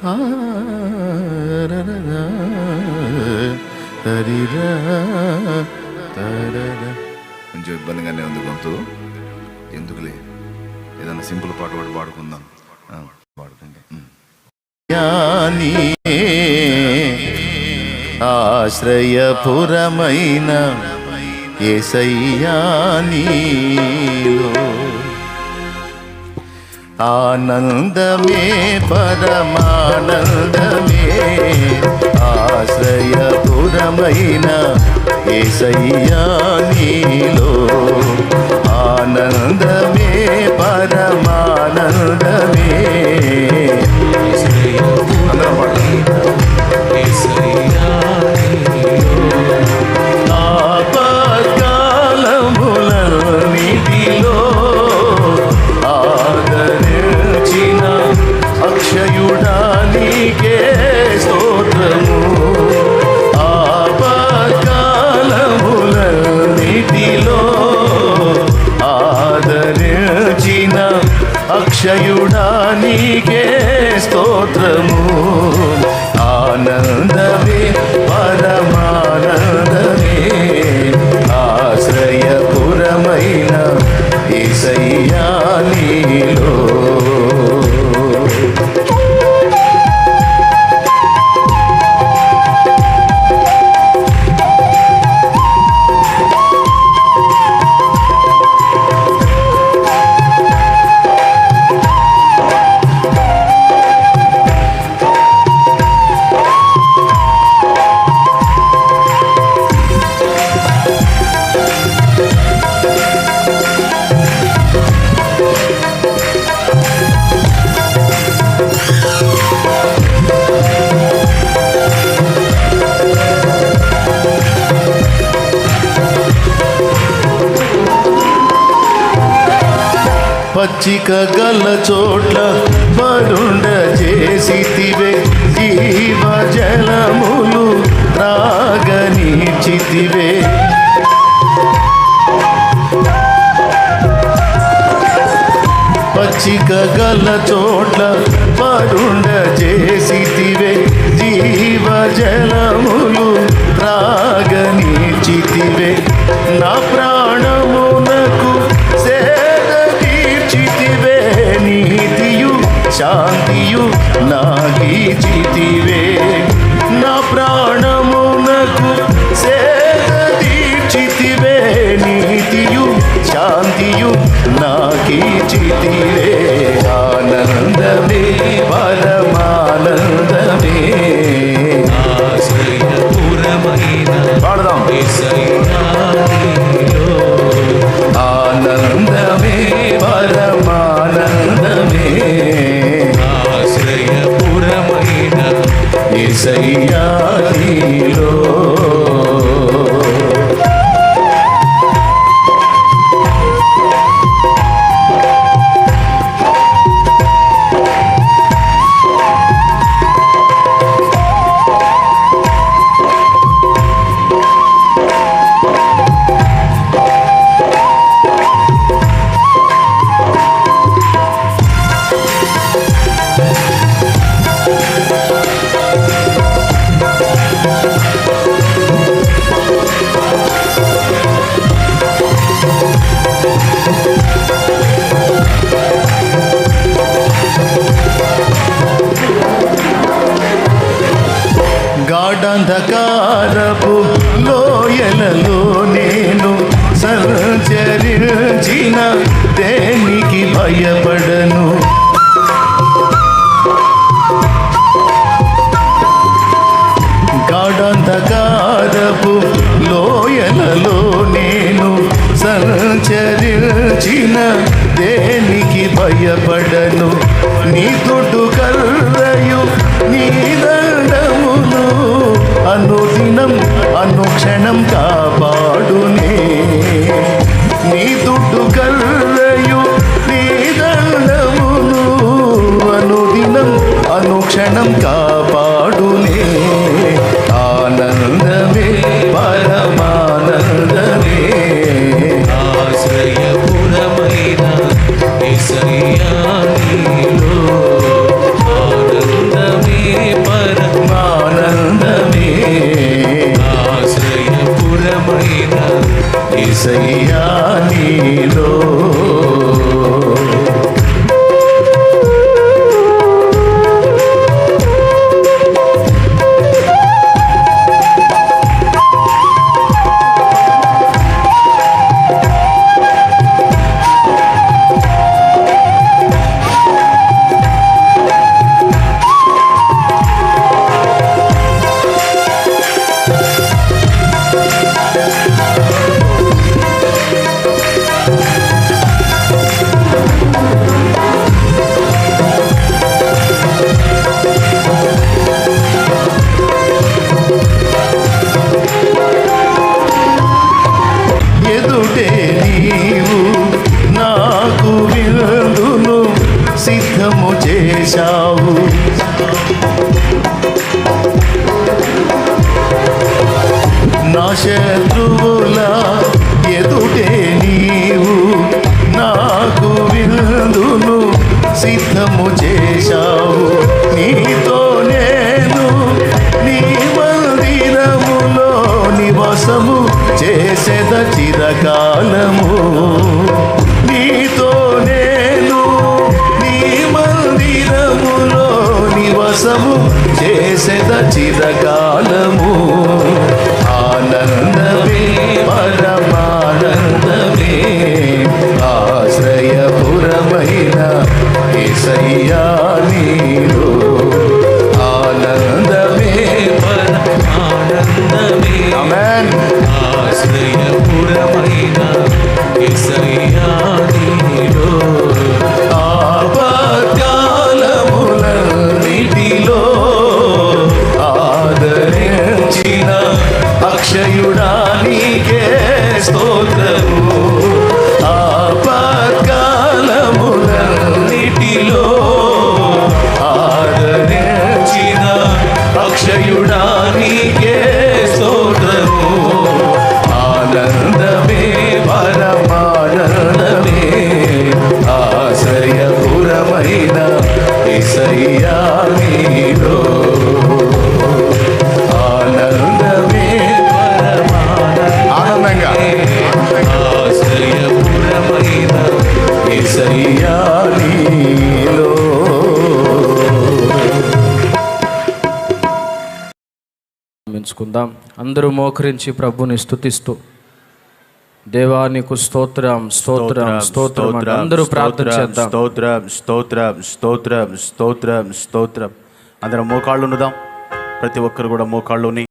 కొంచెం ఇబ్బందిగానే ఉంది గొంతు, ఎందుకులే ఏదన్నా సింపుల్ పాట ఒకటి పాడుకుందాం. పాడుకుందాం. ఆశ్రయపురమైన యేసయ్యా నీలో ఆనందమే పరమానందమే. ఆశ్రయపురమైన యేసయ్యా నీలో ఆనందమే పరమానందమే. ఆపత్కాలములన్నిటిలో ఆదరించిన అక్షయుడా నీకే స్తోత్రము. ఆపత్కాలములన్నిటిలో ఆదరించిన అక్షయుడా నీకే స్తోత్రము. ఆనందమే పరమానందమే. ఆశ్రయపురమైన యేసయ్యా నీలో పచ్చిక గల చోట్ల పరుండ చేసితివే. జీవ జలములు త్రాగనీచితివే. పచ్చిక గల చోట్ల పరుండ చేసితివే. జీవ జలములు త్రాగనీచితివే. నా ప్రాణమునకు నీతియు శాంతియు నాగీచితివే. నా ప్రాణమునకు సేద తీర్చితివే. నీతియు శాంతియు నాగీచితివే. ఆనందమే పరమానందమే. ఆశ్రయపురమైన పాడదాం. ఆనందమే పరమానందమే. ఆశ్రయపురమైన యేసయ్యా నీలో గాఢంధకారపు లోయలలో నేను సంచరించిన దేనికి భయపడను. గాఢంధకారపు లోయలలో నేను సంచరించిన దేనికి భయపడను. నీ తోడు కర్రయు నీ దండమును అనుదినం అనుక్షణం కాపాడునే. నీ తోడు కర్రయు నీ దండమును అనుదినం అనుక్షణం కాపాడునే. ఆనందమే పరమానందమే. పరవశము చేసేద చిరకాలము. ఆనందమే పరమానందమే ఆశ్రయపురమైన యేసయ్యా నీలో. ఆనందమే పరమానందమే ఆమేన్. ఆశ్రయపురమైన యేసయ్యా నీలో. ఆపత్కాలములన్నిటిలో ఆదరించిన అక్షయుడా నీకే స్తోత్రము. ఆపత్కాలములన్నిటిలో ఆదరించిన అక్షయుడా నీకే స్తోత్రము. ఆనందమే పరమానందమే ఆశ్రయపురమైన యేసయ్యా నీలో. ఆనందమే ఆనందంగా ఆశ్రయపురమైన యేసయ్యా నీలో. ఎంచుకుందాం. అందరూ మోకరించి ప్రభుని స్తుతిస్తూ దేవా నీకు స్తోత్రం స్తోత్రం స్తోత్రం అని అందరూ ప్రార్థన చేద్దాం. స్తోత్రం స్తోత్రం స్తోత్రం స్తోత్రం స్తోత్రం. అందరం మోకాళ్ళు ఉందాం. ప్రతి ఒక్కరు కూడా మోకాళ్ళుని